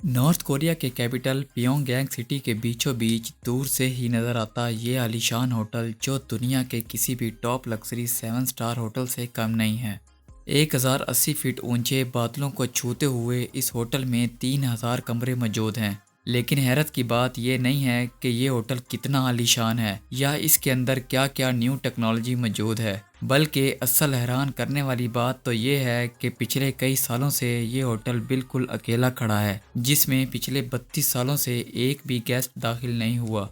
North Korea के capital Pyongyang city के बीचों बीच दूर से ही नज़र आता ये आलीशान होटल जो दुनिया के किसी भी टॉप लग्जरी 7 स्टार होटल से कम नहीं है। 1080 फीट ऊंचे बादलों को छूते हुए इस होटल में 3000 कमरे मौजूद हैं। लेकिन हैरत की बात यह नहीं है कि ये होटल कितना आलीशान है या इसके अंदर क्या क्या न्यू टेक्नोलॉजी मौजूद है, बल्कि असल हैरान करने वाली बात तो ये है कि पिछले कई सालों से ये होटल बिल्कुल अकेला खड़ा है, जिसमें पिछले 32 सालों से एक भी गेस्ट दाखिल नहीं हुआ।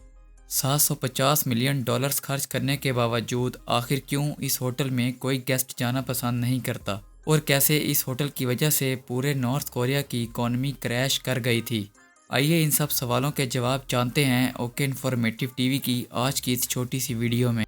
750 मिलियन डॉलर्स खर्च करने के बावजूद आखिर क्यों इस होटल में कोई गेस्ट जाना पसंद नहीं करता, और कैसे इस होटल की वजह से पूरे नॉर्थ कोरिया की इकॉनमी क्रैश कर गई थी। आइए इन सब सवालों के जवाब जानते हैं ओके इन्फॉर्मेटिव टीवी की आज की इस छोटी सी वीडियो में।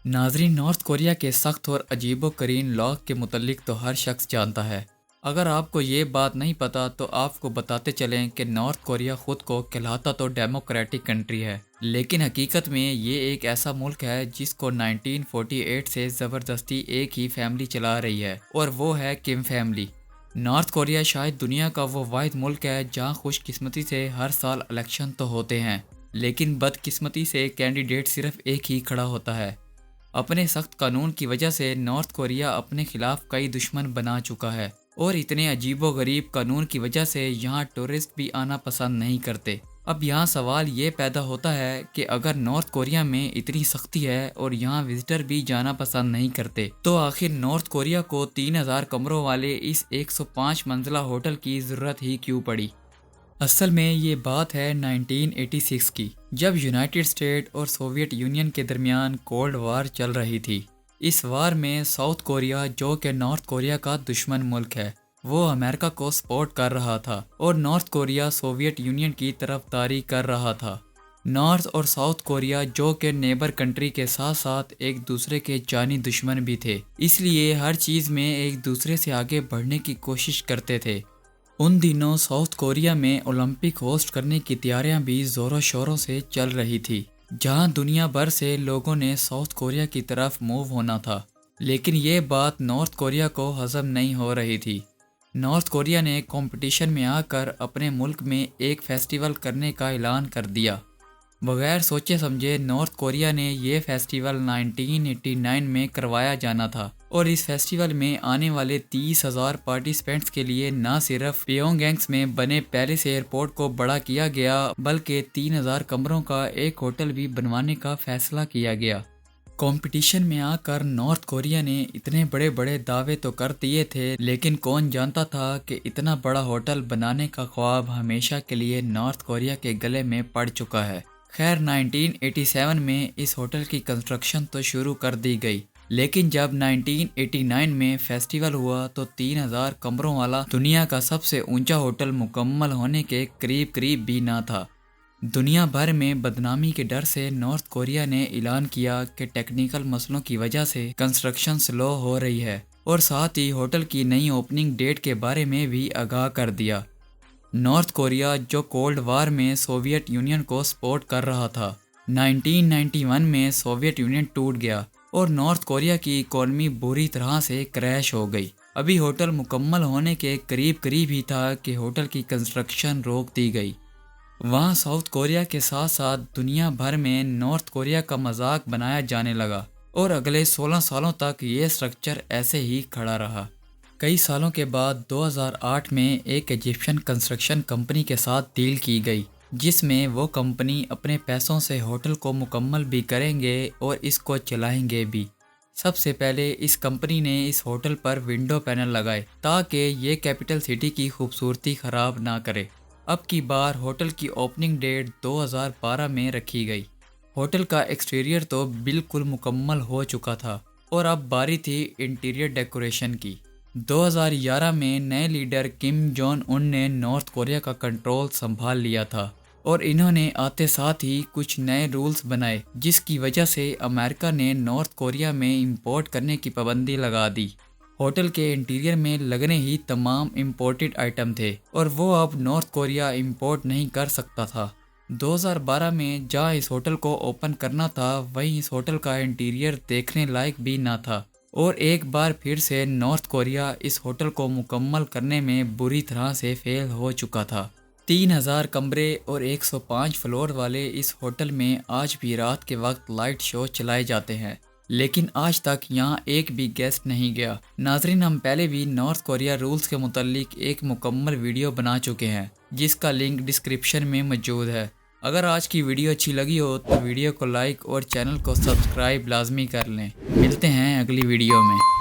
नाजरीन, नॉर्थ कोरिया के सख्त और अजीबोकरीन लॉ के मुतल्लिक तो हर शख्स जानता है। अगर आपको ये बात नहीं पता तो आपको बताते चलें कि नॉर्थ कोरिया खुद को कहलाता तो डेमोक्रेटिक कंट्री है, लेकिन हकीकत में ये एक ऐसा मुल्क है जिसको 1948 से ज़बरदस्ती एक ही फैमिली चला रही है, और वो है किम फैमिली। नॉर्थ कोरिया शायद दुनिया का वो वाहिद मुल्क है जहाँ खुशकिस्मती से हर साल इलेक्शन तो होते हैं, लेकिन बदकिस्मती से कैंडिडेट सिर्फ एक ही खड़ा होता है। अपने सख्त कानून की वजह से नॉर्थ कोरिया अपने खिलाफ कई दुश्मन बना चुका है, और इतने अजीबोगरीब कानून की वजह से यहाँ टूरिस्ट भी आना पसंद नहीं करते। अब यहाँ सवाल ये पैदा होता है कि अगर नॉर्थ कोरिया में इतनी सख्ती है और यहाँ विजिटर भी जाना पसंद नहीं करते, तो आखिर नॉर्थ कोरिया को 3000 कमरों वाले इस 105 मंजिला होटल की ज़रूरत ही क्यों पड़ी। असल में ये बात है 1986 की, जब यूनाइटेड स्टेट और सोवियत यूनियन के दरमियान कोल्ड वार चल रही थी। इस वार में साउथ कोरिया, जो कि नॉर्थ कोरिया का दुश्मन मुल्क है, वो अमेरिका को सपोर्ट कर रहा था और नॉर्थ कोरिया सोवियत यूनियन की तरफदारी कर रहा था। नॉर्थ और साउथ कोरिया, जो कि नेबर कंट्री के साथ साथ एक दूसरे के जानी दुश्मन भी थे, इसलिए हर चीज़ में एक दूसरे से आगे बढ़ने की कोशिश करते थे। उन दिनों साउथ कोरिया में ओलंपिक होस्ट करने की तैयारियां भी ज़ोरों शोरों से चल रही थी, जहां दुनिया भर से लोगों ने साउथ कोरिया की तरफ मूव होना था। लेकिन ये बात नॉर्थ कोरिया को हजम नहीं हो रही थी। नॉर्थ कोरिया ने कंपटीशन में आकर अपने मुल्क में एक फेस्टिवल करने का ऐलान कर दिया। बगैर सोचे समझे नॉर्थ कोरिया ने ये फेस्टिवल 1989 में करवाया जाना था, और इस फेस्टिवल में आने वाले 30,000 पार्टिसिपेंट्स के लिए न सिर्फ पियोंगयांग में बने पैलेस एयरपोर्ट को बड़ा किया गया, बल्कि 3000 कमरों का एक होटल भी बनवाने का फैसला किया गया। कंपटीशन में आकर नॉर्थ कोरिया ने इतने बड़े बड़े दावे तो कर दिए थे, लेकिन कौन जानता था कि इतना बड़ा होटल बनाने का ख्वाब हमेशा के लिए नॉर्थ कोरिया के गले में पड़ चुका है। खैर 1987 में इस होटल की कंस्ट्रक्शन तो शुरू कर दी गई, लेकिन जब 1989 में फेस्टिवल हुआ तो 3000 कमरों वाला दुनिया का सबसे ऊंचा होटल मुकम्मल होने के करीब करीब भी ना था। दुनिया भर में बदनामी के डर से नॉर्थ कोरिया ने ऐलान किया कि टेक्निकल मसलों की वजह से कंस्ट्रक्शन स्लो हो रही है, और साथ ही होटल की नई ओपनिंग डेट के बारे में भी आगाह कर दिया। नॉर्थ कोरिया, जो कोल्ड वार में सोवियत यूनियन को सपोर्ट कर रहा था, 1991 में सोवियत यूनियन टूट गया और नॉर्थ कोरिया की इकॉनमी बुरी तरह से क्रैश हो गई। अभी होटल मुकम्मल होने के करीब करीब ही था कि होटल की कंस्ट्रक्शन रोक दी गई। वहाँ साउथ कोरिया के साथ साथ दुनिया भर में नॉर्थ कोरिया का मजाक बनाया जाने लगा, और अगले 16 सालों तक ये स्ट्रक्चर ऐसे ही खड़ा रहा। कई सालों के बाद 2008 में एक इजिप्शियन कंस्ट्रक्शन कंपनी के साथ डील की गई, जिसमें वो कंपनी अपने पैसों से होटल को मुकम्मल भी करेंगे और इसको चलाएंगे भी। सबसे पहले इस कंपनी ने इस होटल पर विंडो पैनल लगाए ताकि ये कैपिटल सिटी की खूबसूरती ख़राब ना करे। अब की बार होटल की ओपनिंग डेट 2012 में रखी गई। होटल का एक्सटीरियर तो बिल्कुल मुकम्मल हो चुका था, और अब बारी थी इंटीरियर डेकोरेशन की। 2011 में नए लीडर किम जोंग उन ने नॉर्थ कोरिया का कंट्रोल संभाल लिया था, और इन्होंने आते साथ ही कुछ नए रूल्स बनाए, जिसकी वजह से अमेरिका ने नॉर्थ कोरिया में इंपोर्ट करने की पाबंदी लगा दी। होटल के इंटीरियर में लगने ही तमाम इंपोर्टेड आइटम थे, और वो अब नॉर्थ कोरिया इंपोर्ट नहीं कर सकता था। 2012 में जहाँ इस होटल को ओपन करना था, वहीं इस होटल का इंटीरियर देखने लायक भी ना था, اور ایک بار پھر سے نارتھ کوریا اس ہوٹل کو مکمل کرنے میں بری طرح سے فیل ہو چکا تھا۔ 3000 کمرے اور 105 فلور والے اس ہوٹل میں آج بھی رات کے وقت لائٹ شو چلائے جاتے ہیں، لیکن آج تک یہاں ایک بھی گیسٹ نہیں گیا۔ ناظرین، ہم پہلے بھی نارتھ کوریا رولز کے متعلق ایک مکمل ویڈیو بنا چکے ہیں، جس کا لنک ڈسکرپشن میں موجود ہے۔ اگر آج کی ویڈیو اچھی لگی ہو تو ویڈیو کو لائک اور چینل کو سبسکرائب لازمی کر لیں۔ ملتے ہیں اگلی ویڈیو میں۔